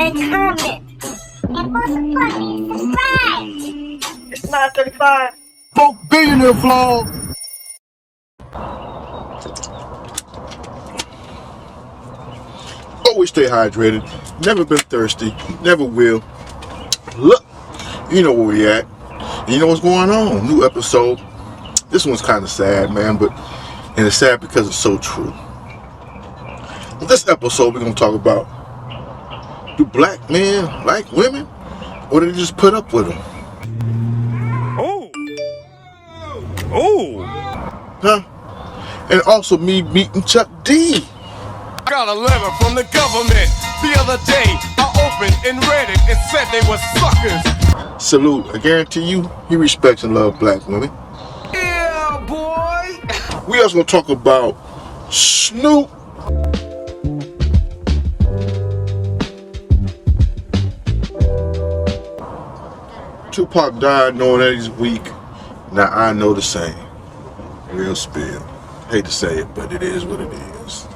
and comment. And most importantly, subscribe. It's 9:35. Broke Billionaire vlog. Always stay hydrated. Never been thirsty. Never will. Look, you know where we at. You know what's going on. New episode. This one's kind of sad, man, and it's sad because it's so true. In this episode, we're going to talk about, do black men like women, or do they just put up with them? Oh. Oh. Huh? And also me meeting Chuck D. I got a letter from the government the other day. I opened and read it. It said they were suckers. Salute. I guarantee you, he respects and loves black women. Yeah, boy. We also going to talk about Snoop. Tupac died knowing that he's weak. Now I know the same. Real spill. Hate to say it, but it is what it is.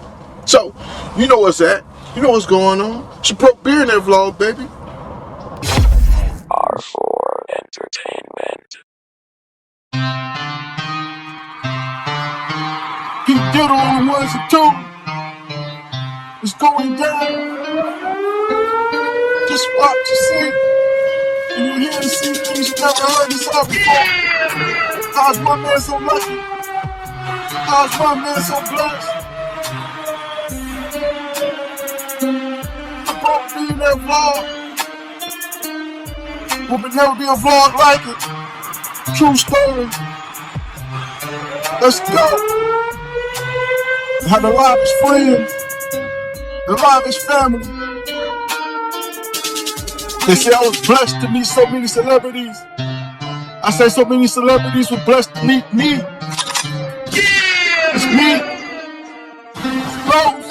So, you know what's at. You know what's going on. It's your Broke Billionaire vlog, baby. R4 Entertainment. He did on the ones and two. It's going down. Just watch and see. And you hear and see things you never heard this up before. How's my man so lucky? How's my man so blessed? The Broke Billionaire vlog. Will never be a vlog like it. True story. Let's go. Had the livest friends, the livest family. They say I was blessed to meet so many celebrities. I say so many celebrities were blessed to meet me. It's me. Rose.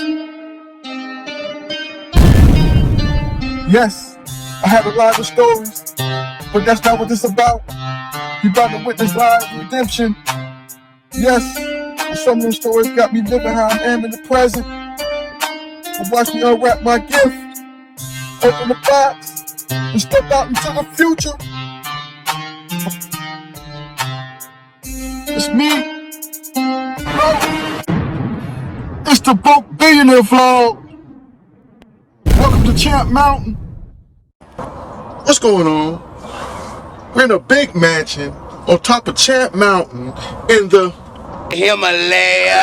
Yes, I have a lot of stories, but that's not what this about. You about to witness live redemption. Yes. Some of those stories got me living how I am in the present. But watch me unwrap my gift, open the box, and step out into the future. It's me. It's the Broke Billionaire vlog. Welcome to Champ Mountain. What's going on? We're in a big mansion on top of Champ Mountain in the Himalaya.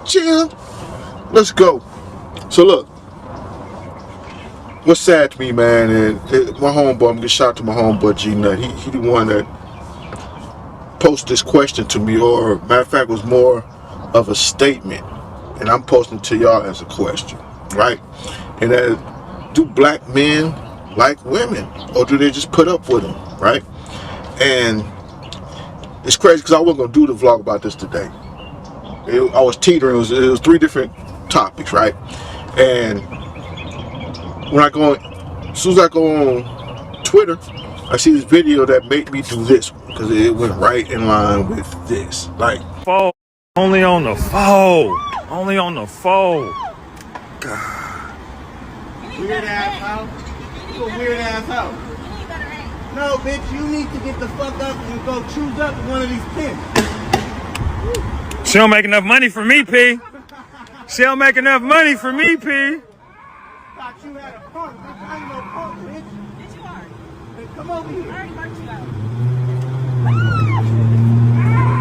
Chill. Let's go. So look, what's sad to me, man, and my homeboy, I'm gonna get shout out to my homeboy G Nut. He the one that posted this question to me, or matter of fact, was more of a statement, and I'm posting it to y'all as a question, right? And that, do black men like women, or do they just put up with them, right? And it's crazy because I wasn't going to do the vlog about this today. I was teetering. It was three different topics, right? And when as soon as I go on Twitter, I see this video that made me do this one because it went right in line with this. Like, Phone. Only on the phone. Only on the phone. God. Weird ass house. You a weird ass house. No, bitch, you need to get the fuck up and go choose up one of these pins. She don't make enough money for me, P. She don't make enough money for me, P. Thought you had a punk, bitch. I ain't no punk, bitch. Yes, you are. Hey, come over here. I already marked you out.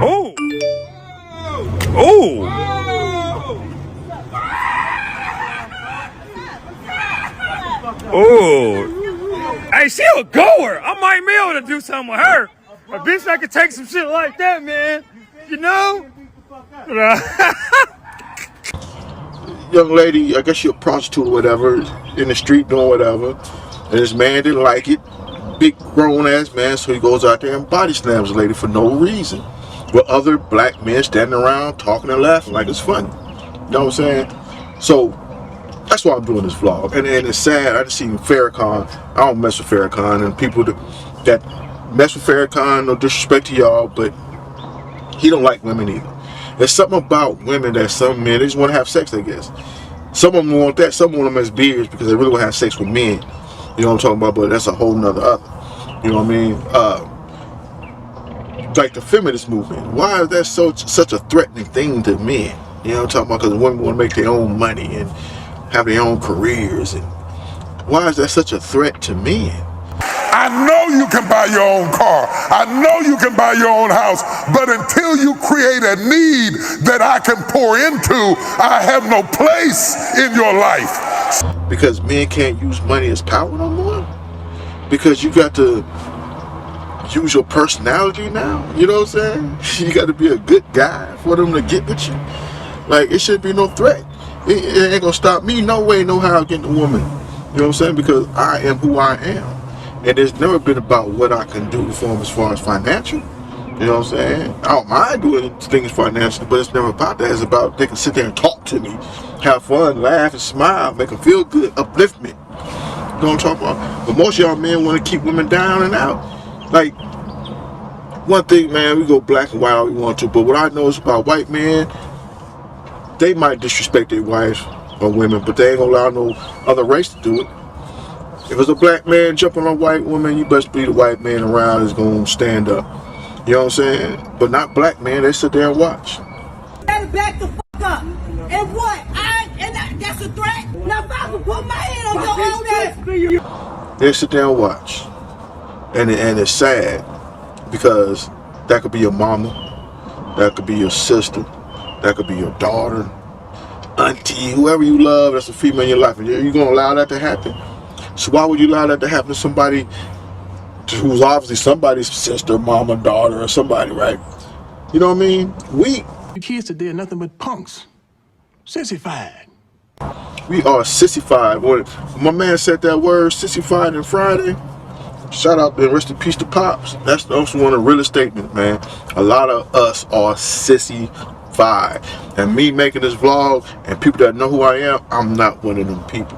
Oh. Oh. Oh. Hey, she a goer. I might be able to do something with her. A bitch that could take some shit like that, man. You know? young lady, I guess she a prostitute or whatever, in the street doing whatever, and this man didn't like it. Big grown ass man, so he goes out there and body slams the lady for no reason, with other black men standing around talking and laughing like it's funny. You know what I'm saying? So that's why I'm doing this vlog. And it's sad. I just seen Farrakhan. I don't mess with Farrakhan, and people that mess with Farrakhan, no disrespect to y'all, but he don't like women either. There's something about women that some men, they just want to have sex, I guess. Some of them want that. Some want them as beards because they really want to have sex with men. You know what I'm talking about? But that's a whole nother other. You know what I mean? Like the feminist movement. Why is that such a threatening thing to men? You know what I'm talking about? Because women want to make their own money and have their own careers. And why is that such a threat to men? I know you can buy your own car. I know you can buy your own house. But until you create a need that I can pour into, I have no place in your life. Because men can't use money as power no more? Because you got to use your personality now? You know what I'm saying? You got to be a good guy for them to get with you. Like, it should be no threat. It ain't going to stop me no way, no how getting a woman. You know what I'm saying? Because I am who I am. And it's never been about what I can do for them as far as financial. You know what I'm saying? I don't mind doing things financially, but it's never about that. It's about they can sit there and talk to me, have fun, laugh, and smile, make them feel good, uplift me. You know what I'm talking about? But most of y'all men want to keep women down and out. Like, one thing, man, we go black and white all we want to, but what I know is about white men, they might disrespect their wives or women, but they ain't gonna allow no other race to do it. If it's a black man jumping on a white woman, you best believe the white man around is gonna stand up. You know what I'm saying? But not black men, they sit there and watch. Gotta back the fuck up. And what? That's a threat? Now if I can put my hand on your own ass. They sit there and watch. And it's sad because that could be your mama, that could be your sister, that could be your daughter, auntie, whoever you love that's a female in your life. And you're gonna allow that to happen? So why would you allow that to happen to somebody who's obviously somebody's sister, mama, daughter, or somebody, right? You know what I mean? The kids today are nothing but punks. Sissified. We are sissified. When my man said that word, sissified, on Friday, shout out and rest in peace to Pops. That's also one of the realest statements, man. A lot of us are sissified. And me making this vlog, and people that know who I am, I'm not one of them people.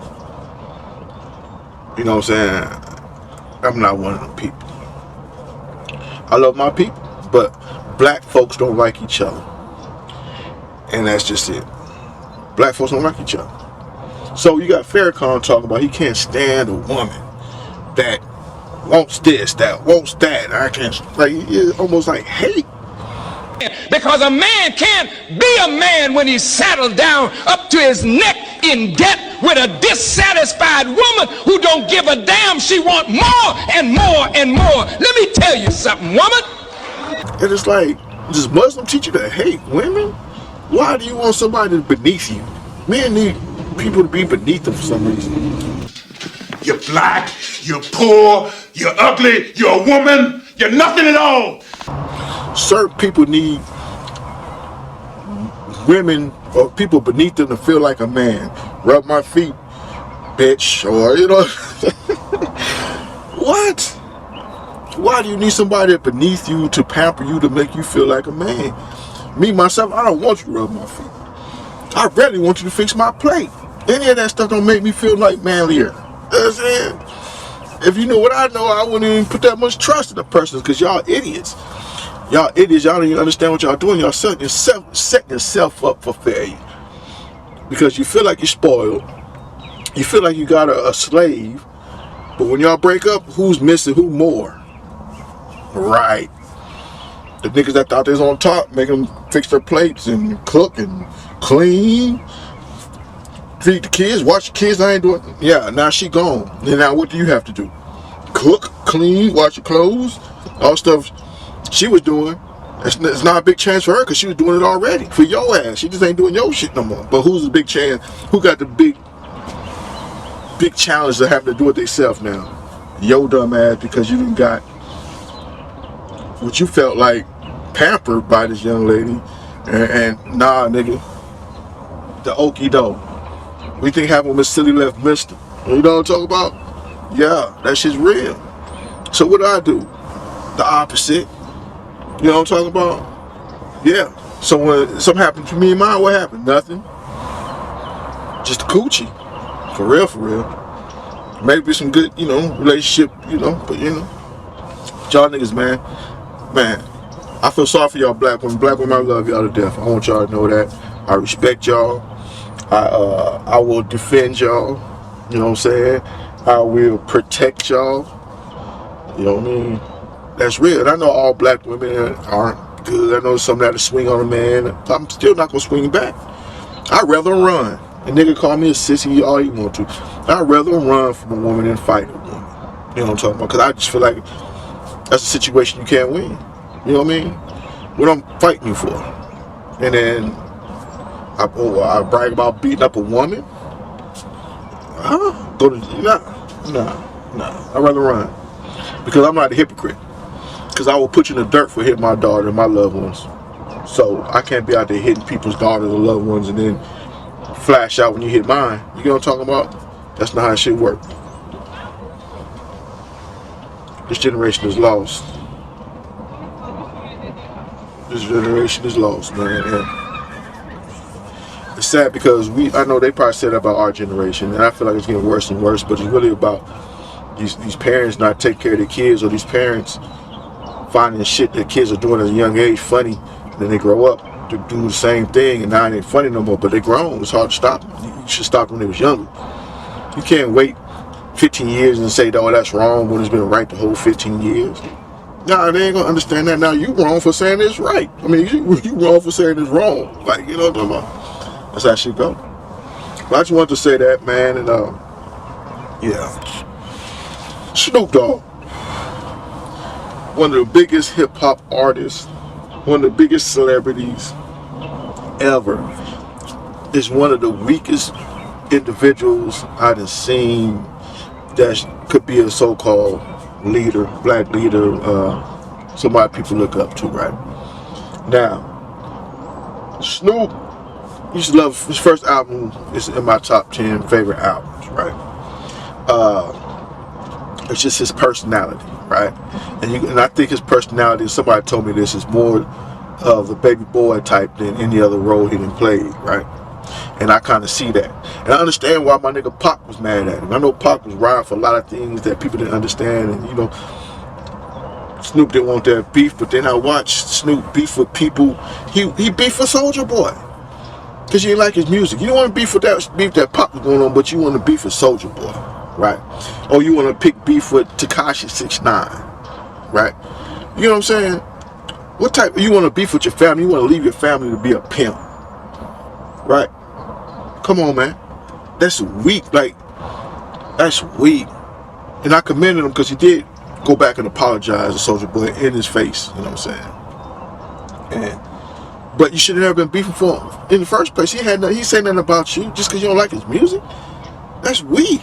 You know what I'm saying? I'm not one of them people. I love my people, but black folks don't like each other. And that's just it. Black folks don't like each other. So you got Farrakhan talking about he can't stand a woman that wants this, that wants that. I can't, like, it's almost like hate. Because a man can't be a man when he's saddled down up to his neck in debt with a dissatisfied woman who don't give a damn. She want more and more and more. Let me tell you something, woman. And it's like, does Muslim teach you to hate women? Why do you want somebody beneath you? Men need people to be beneath them for some reason. You're black, you're poor, you're ugly, you're a woman, you're nothing at all. Certain people need women or people beneath them to feel like a man. Rub my feet, bitch, or you know. What? Why do you need somebody beneath you to pamper you to make you feel like a man? Me, myself, I don't want you to rub my feet. I really want you to fix my plate. Any of that stuff don't make me feel like manlier. You know what I'm saying? If you knew what I know, I wouldn't even put that much trust in a person because y'all idiots. Y'all idiots, y'all don't even understand what y'all doing. Y'all setting yourself up for failure. Because you feel like you're spoiled. You feel like you got a slave. But when y'all break up, who's missing who more? Right. The niggas that thought they was on top, make them fix their plates and cook and clean. Feed the kids, watch the kids, I ain't doing. Yeah, now she gone. Then now what do you have to do? Cook, clean, wash your clothes, all stuff she was doing. It's not a big chance for her because she was doing it already for your ass. She just ain't doing your shit no more. But who's the big chance? Who got the big challenge of having to do it themselves now? Your dumb ass, because you done got what you felt like pampered by this young lady. And nah, nigga, the okie doke. What you think happened when Miss Silly left Mister? You know what I'm talking about? Yeah, that shit's real. So what do? The opposite. You know what I'm talking about? Yeah. So when something happened to me and mine, what happened? Nothing. Just a coochie. For real, for real. Maybe some good, you know, relationship, you know, but you know. Y'all niggas, man. Man, I feel sorry for y'all black women. Black women, I love y'all to death. I want y'all to know that. I respect y'all. I will defend y'all. You know what I'm saying? I will protect y'all. You know what I mean? That's real. And I know all black women aren't good. I know some that'll swing on a man. I'm still not gonna swing back. I'd rather run. A nigga call me a sissy all he want to. I'd rather run from a woman than fight a woman. You know what I'm talking about? Because I just feel like that's a situation you can't win. You know what I mean? What I'm fighting you for. And then I brag about beating up a woman? Huh? Nah. I'd rather run. Because I'm not a hypocrite. Because I will put you in the dirt for hitting my daughter and my loved ones. So I can't be out there hitting people's daughters or loved ones and then flash out when you hit mine. You know what I'm talking about? That's not how shit works. This generation is lost. This generation is lost, man. And it's sad because I know they probably said that about our generation, and I feel like it's getting worse and worse, but it's really about these parents not taking care of their kids, or these parents finding shit that kids are doing at a young age funny, and then they grow up to do the same thing, and now it ain't funny no more, but they grown. It's hard to stop. You should stop when they was younger. You can't wait 15 years and say, oh, that's wrong when it's been right the whole 15 years. Nah, they ain't gonna understand that. Now you wrong for saying it's right. I mean, you wrong for saying it's wrong. Like, you know what I'm talking about? That's how shit go. But I just wanted to say that, man, and yeah. Snoop Dogg, one of the biggest hip hop artists, one of the biggest celebrities ever, is one of the weakest individuals I've seen that could be a so-called leader, black leader, somebody people look up to, right? Now, Snoop, used to love his first album is in my top 10 favorite albums, right? It's just his personality, right? And I think his personality, somebody told me this, is more of the baby boy type than any other role he done played, right? And I kind of see that. And I understand why my nigga Pac was mad at him. I know Pac was riding for a lot of things that people didn't understand. And, you know, Snoop didn't want that beef. But then I watched Snoop beef with people. He beefed for Soulja Boy. Because you didn't like his music. You don't want to beef with that beef that Pac was going on, but you want to beef with Soulja Boy, right? Or you want to pick beef with Tekashi 6ix9ine, right? You know what I'm saying? What type, you want to beef with your family? You want to leave your family to be a pimp, right? Come on, man. That's weak. Like, that's weak. And I commended him because he did go back and apologize to Soulja Boy in his face. You know what I'm saying? But you should have never been beefing for him in the first place. He said nothing about you just because you don't like his music. That's weak.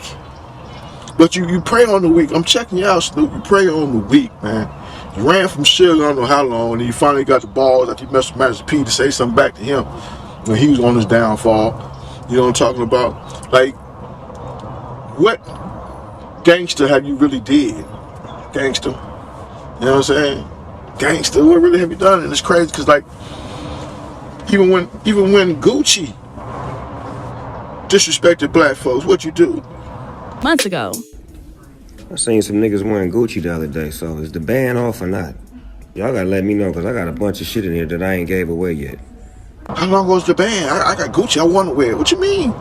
But you prey on the weak. I'm checking you out, Snoop. You prey on the weak, man. You ran from Sugar I don't know how long, and then you finally got the balls after you messed with Master P to say something back to him when he was on his downfall. You know what I'm talking about? Like, what gangster have you really did? Gangster. You know what I'm saying? Gangster, what really have you done? And it's crazy because, like, even when Gucci disrespected black folks, what you do? Months ago. I seen some niggas wearing Gucci the other day, so is the ban off or not? Y'all gotta let me know, because I got a bunch of shit in here that I ain't gave away yet. How long goes the ban? I got Gucci, I want to wear it. What you mean?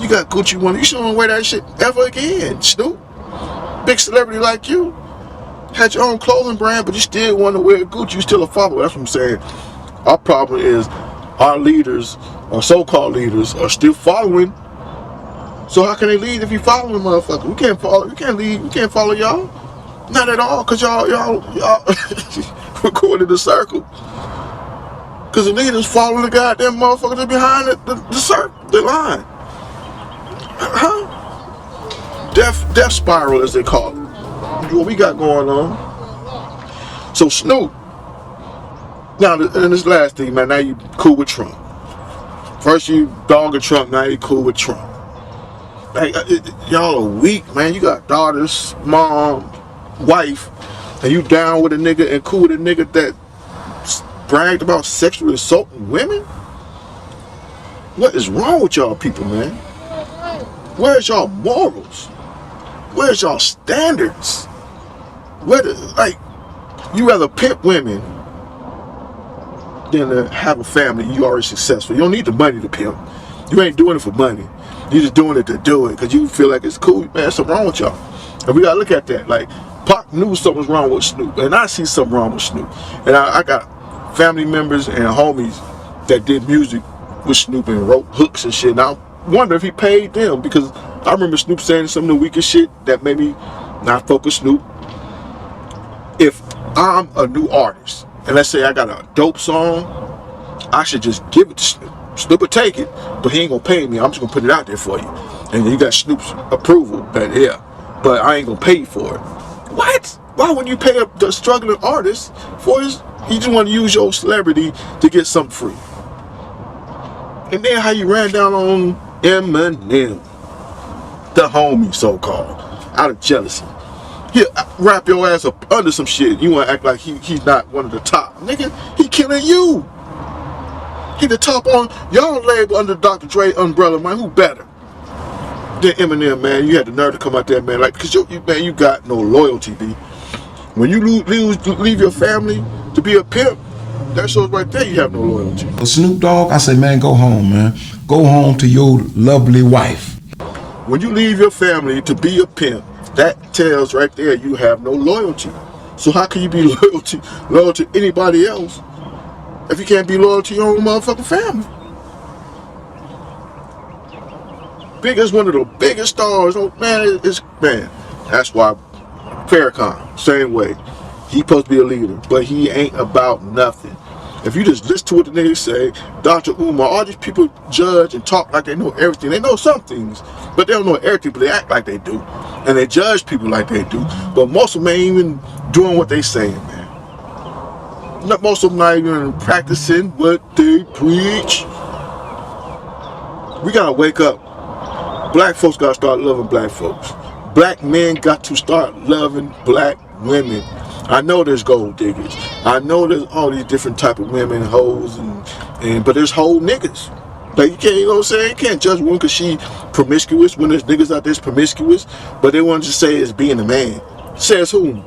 You got Gucci one, you shouldn't wear that shit ever again, Snoop. Big celebrity like you. Had your own clothing brand, but you still want to wear Gucci. You still a follower. That's what I'm saying. Our problem is our leaders, or so-called leaders, are still following. So how can they lead if you following motherfuckers? We can't follow. We can't lead. We can't follow y'all. Not at all, cause y'all we're going in the circle. Cause the leaders following the goddamn motherfuckers that behind the line. Huh? Death spiral, as they call it. What we got going on. So Snoop. Now, and this last thing, man. Now you cool with Trump. First you dogging Trump. Now you cool with Trump. Like, y'all are weak, man. You got daughters, mom, wife, and you down with a nigga and cool with a nigga that bragged about sexually assaulting women? What is wrong with y'all people, man? Where's y'all morals? Where's y'all standards? Like, you rather pimp women than to have a family. You already successful. You don't need the money to pimp. You ain't doing it for money. You just doing it to do it because you feel like it's cool. Man, something wrong with y'all. And we gotta look at that. Like, Pac knew something was wrong with Snoop, and I see something wrong with Snoop. And I got family members and homies that did music with Snoop and wrote hooks and shit. And I wonder if he paid them, because I remember Snoop saying some of the weakest shit that made me not fuck with Snoop. If I'm a new artist and let's say I got a dope song, I should just give it to Snoop. Snoop will take it, but he ain't gonna pay me. I'm just gonna put it out there for you. And you got Snoop's approval that, yeah, but I ain't gonna pay you for it. What? Why would you pay the struggling artist for his? You just want to use your celebrity to get something free. And then how you ran down on Eminem, the homie so-called, out of jealousy. He'll wrap your ass up under some shit. You want to act like he's not one of the top. Nigga, he killing you. He the top on y'all label under Dr. Dre umbrella, man. Who better than Eminem, man? You had the nerve to come out there, man. Like, because man, you got no loyalty, B. When you leave your family to be a pimp, that shows right there you have no loyalty. Snoop Dogg, I say, man, go home, man. Go home to your lovely wife. When you leave your family to be a pimp, that tells right there you have no loyalty. So how can you be loyal to anybody else if you can't be loyal to your own motherfucking family? Big is one of the biggest stars. Oh man, man. That's why Farrakhan, same way. He supposed to be a leader, but he ain't about nothing. If you just listen to what the niggas say, Dr. Umar, all these people judge and talk like they know everything. They know some things, but they don't know everything, but they act like they do. And they judge people like they do. But most of them ain't even doing what they saying, man. Most of them not even practicing what they preach. We gotta wake up. Black folks gotta start loving black folks. Black men got to start loving black women. I know there's gold diggers. I know there's all these different type of women, hoes, but there's whole niggas. Like, you can't, you know what I'm saying? You can't judge one because she promiscuous when there's niggas out there promiscuous, but they want to say it's being a man. Says whom?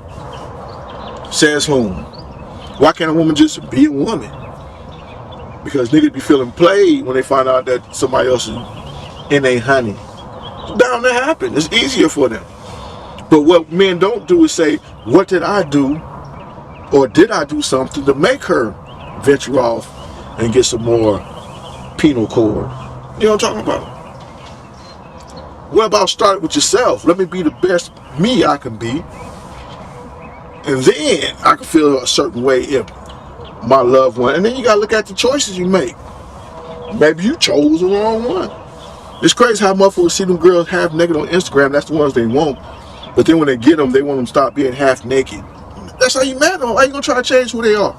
Says whom? Why can't a woman just be a woman? Because niggas be feeling played when they find out that somebody else is in their honey. It's bound to happen. It's easier for them. But what men don't do is say, what did I do? Or did I do something to make her venture off and get some more penal cord? You know what I'm talking about? What about start with yourself? Let me be the best me I can be. And then I can feel a certain way if my loved one. And then you got to look at the choices you make. Maybe you chose the wrong one. It's crazy how motherfuckers see them girls half naked on Instagram. That's the ones they want. But then when they get them, they want them to stop being half naked. That's how you mad at them. How you gonna try to change who they are?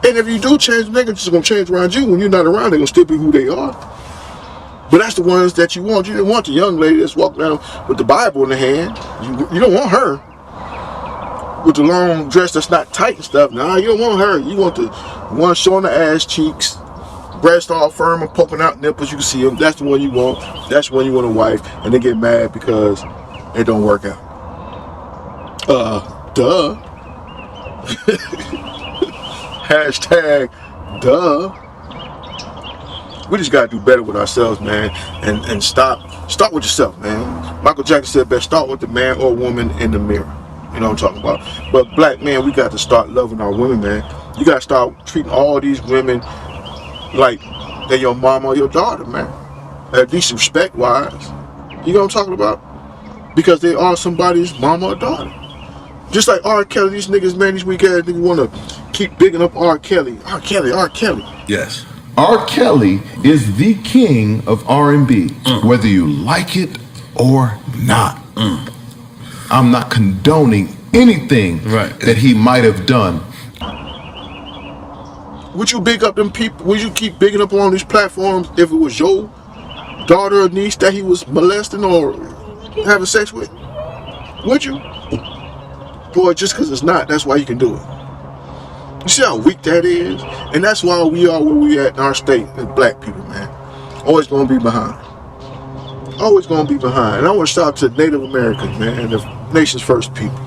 And if you do change, they're just gonna change around you. When you're not around, they're gonna still be who they are. But that's the ones that you want. You didn't want the young lady that's walking around with the Bible in the hand. You don't want her with the long dress that's not tight and stuff. Nah, you don't want her. You want the one showing the ass cheeks, breast all firm and poking out nipples. You can see them. That's the one you want. That's the one you want a wife. And they get mad because it don't work out. Duh. Hashtag duh. We just gotta do better with ourselves, man, and start with yourself, man. Michael Jackson said best, start with the man or woman in the mirror. You know what I'm talking about? But black men, we got to start loving our women, man. You gotta start treating all these women like they're your mama or your daughter, man. At least respect-wise. You know what I'm talking about? Because they are somebody's mama or daughter. Just like R. Kelly, these niggas, man, these weak ass niggas want to keep bigging up R. Kelly. R. Kelly, R. Kelly. Yes. R. Kelly is the king of R&B, whether you like it or not. I'm not condoning anything that he might have done. Would you big up them people? Would you keep bigging up on these platforms if it was your daughter or niece that he was molesting or having sex with? Would you? Boy, just because it's not, that's why you can do it. You see how weak that is? And that's why we are where we at in our state as black people, man. Always gonna be behind. Always gonna be behind. And I want to shout out to Native Americans, man, the nation's first people.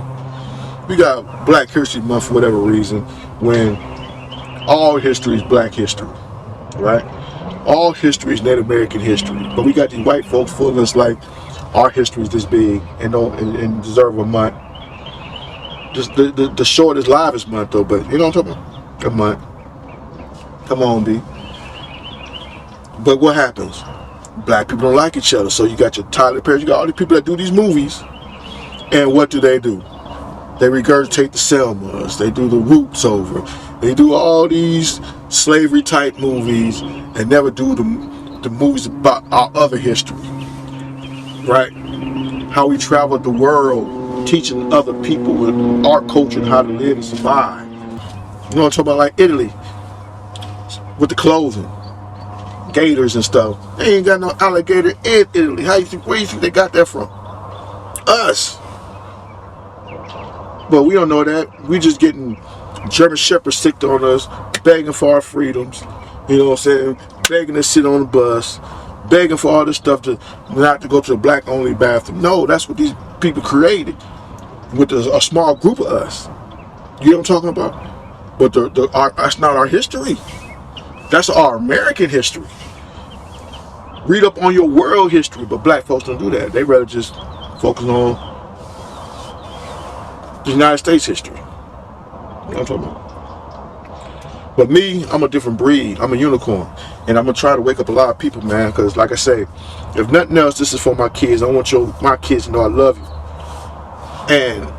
We got Black History Month for whatever reason, when all history is black history, right? All history is Native American history. But we got these white folks fooling us like our history is this big and don't and deserve a month. Just the shortest, livest month though, but you know what I'm talking about? A month. Come on, B. But what happens? Black people don't like each other. So you got your Tyler Perry, you got all these people that do these movies. And what do? They regurgitate the Selmas. They do the Roots over. They do all these slavery type movies and never do the movies about our other history. Right? How we traveled the world teaching other people with our culture and how to live and survive. You know what I'm talking about? Like Italy with the clothing. Gators and stuff. They ain't got no alligator in Italy. Where you think they got that from? Us. But we don't know that. We just getting German Shepherds sicked on us, begging for our freedoms. You know what I'm saying? Begging to sit on the bus, begging for all this stuff not to go to the black only bathroom. No, that's what these people created with a small group of us. You know what I'm talking about? But that's not our history. That's our American history. Read up on your world history, but black folks don't do that. They rather just focus on the United States history. You know what I'm talking about? But me, I'm a different breed. I'm a unicorn. And I'm going to try to wake up a lot of people, man, because like I say, if nothing else, this is for my kids. I want my kids to know I love you. And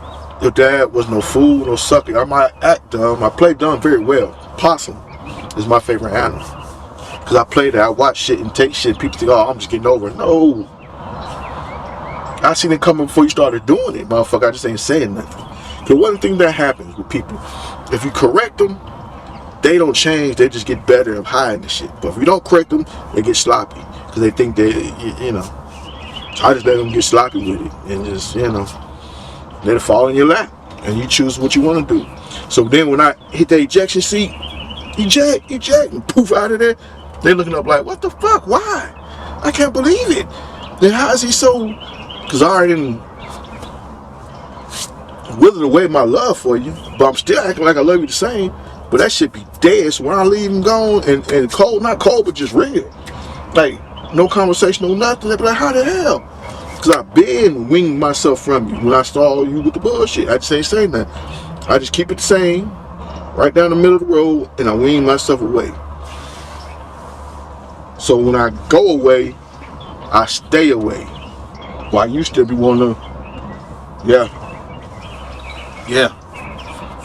your dad was no fool, no sucker. I might act dumb. I play dumb very well. Possum is my favorite animal. Because I play that, I watch shit and take shit. People think, oh, I'm just getting over it. No. I seen it coming before you started doing it, motherfucker. I just ain't saying nothing. Because one thing that happens with people, if you correct them, they don't change. They just get better at hiding the shit. But if you don't correct them, they get sloppy. Because they think they, you know. So I just let them get sloppy with it. And just, you know, let it fall in your lap. And you choose what you want to do. So then when I hit the ejection seat, eject, and poof out of there, they looking up like, what the fuck? Why? I can't believe it. Then how is he so... Because I already withered away my love for you, but I'm still acting like I love you the same. But that shit be dead. So when I leave him gone and cold, not cold, but just real. Like, no conversation, no nothing. They be like, how the hell? Because I've been winging myself from you when I saw you with the bullshit. I just ain't saying that. I just keep it the same, right down the middle of the road, and I wing myself away. So when I go away, I stay away. While you still be wanting to, yeah.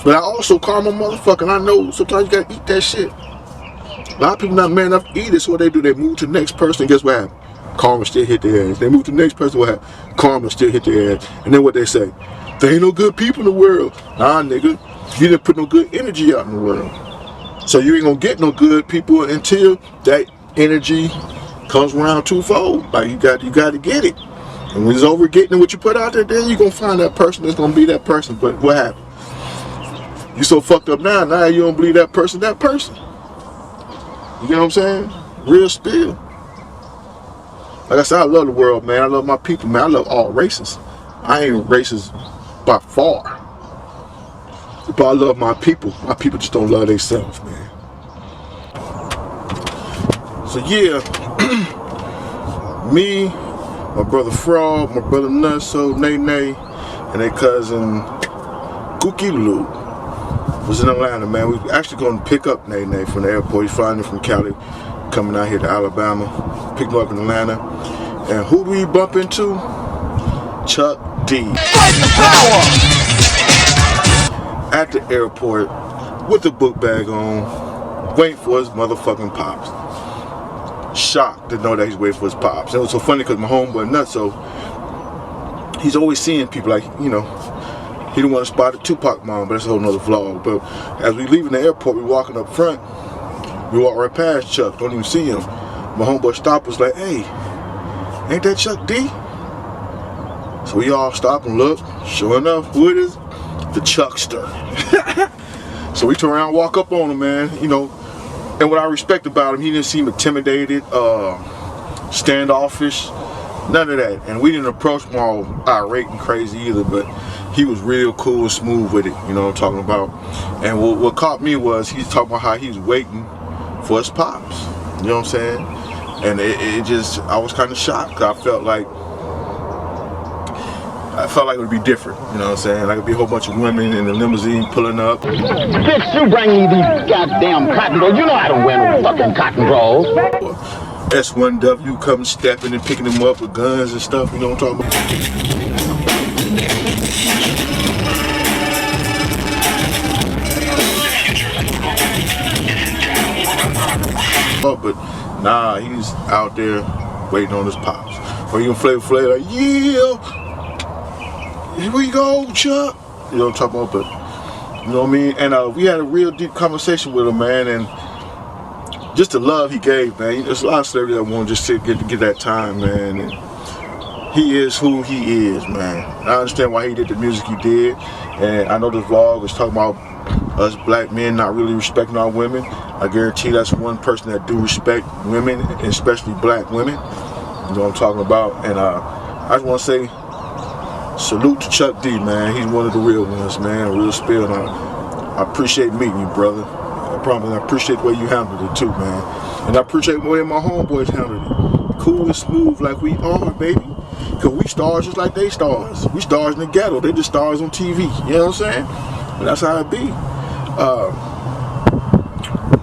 But I also karma motherfucker. I know sometimes you gotta eat that shit. A lot of people not man enough to eat it, so what they do, they move to the next person, guess what happened? Karma still hit their ass. They move to the next person, what happened? Karma still hit their ass. And then what they say? There ain't no good people in the world. Nah, nigga. You didn't put no good energy out in the world. So you ain't gonna get no good people until that energy comes around twofold. Like you got to get it. And when it's over getting what you put out there, then you're gonna find that person that's gonna be that person. But what happened? You so fucked up now you don't believe that person. You get what I'm saying? Real spill. Like I said, I love the world, man. I love my people, man. I love all races. I ain't racist by far. But I love my people. My people just don't love themselves, man. So yeah, me, my brother Frog, my brother Nutso, Nene, and their cousin Cookie Lou was in Atlanta, man. We actually going to pick up Nene from the airport. He's flying in from Cali, coming out here to Alabama, pick him up in Atlanta. And who do we bump into? Chuck D. Fight the power! At the airport with the book bag on, waiting for his motherfucking pops. Shocked to know that he's waiting for his pops. It was so funny because my homeboy Nutso, he's always seeing people like, you know, he didn't want to spot a Tupac mom, but that's a whole nother vlog. But as we leaving the airport, we walking up front, we walk right past Chuck, don't even see him. My homeboy stopped, was like, hey, ain't that Chuck D? So we all stop and look. Sure enough, who it is? The Chuckster. So we turn around and walk up on him, man, you know. And what I respect about him, he didn't seem intimidated, standoffish, none of that. And we didn't approach him all irate and crazy either, but he was real cool and smooth with it, you know what I'm talking about. And what caught me was he's talking about how he's waiting for his pops. You know what I'm saying? And it just, I was kind of shocked. I felt like it would be different. You know what I'm saying? Like it'd be a whole bunch of women in the limousine pulling up. Bitch, you bring me these goddamn cotton drawers. You know I don't wear no fucking cotton drawers. S1W coming stepping and picking them up with guns and stuff. You know what I'm talking about? But nah, he's out there waiting on his pops. Or even Flavor Flav like, yeah, here we go, Chuck. You know what I'm talking about? But you know what I mean? And we had a real deep conversation with him, man, and just the love he gave, man. There's a lot of celebrities that want to just get that time, man. And he is who he is, man. I understand why he did the music he did, and I know this vlog was talking about us black men not really respecting our women. I guarantee that's one person that do respect women, especially black women. You know what I'm talking about? And I just want to say, salute to Chuck D, man. He's one of the real ones, man. A real spill. I appreciate meeting you, brother. I promise. I appreciate the way you handled it too, man. And I appreciate the way my homeboys handled it. Cool and smooth like we are, baby. Cause we stars just like they stars. We stars in the ghetto. They just stars on TV. You know what I'm saying? But that's how it be.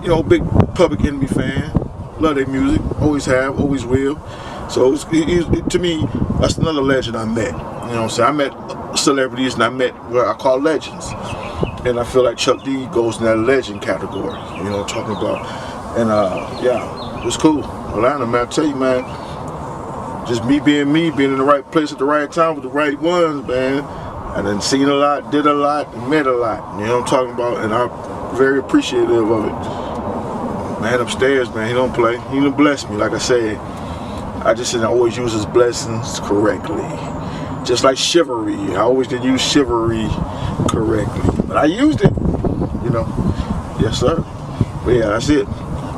You know, big Public Enemy fan. Love their music. Always have. Always will. So to me, that's another legend I met. You know what I'm saying? I met celebrities and I met what I call legends. And I feel like Chuck D goes in that legend category. You know what I'm talking about? And yeah, it was cool. Atlanta, man, I tell you, man, just me, being in the right place at the right time with the right ones, man. I done seen a lot, did a lot, and met a lot. You know what I'm talking about? And I'm very appreciative of it. Man upstairs, man, he don't play. He done blessed me, like I said. I just didn't always use his blessings correctly. Just like chivalry. I always didn't use chivalry correctly. But I used it, you know. Yes, sir. But yeah, that's it.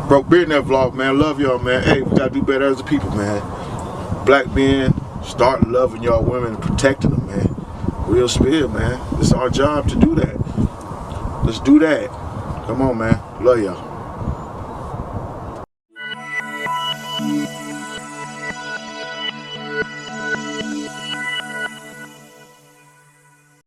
Broke Billionaire vlog, man. Love y'all, man. Hey, we gotta do better as a people, man. Black men, start loving y'all women and protecting them, man. Real spirit, man. It's our job to do that. Let's do that. Come on, man. Love y'all.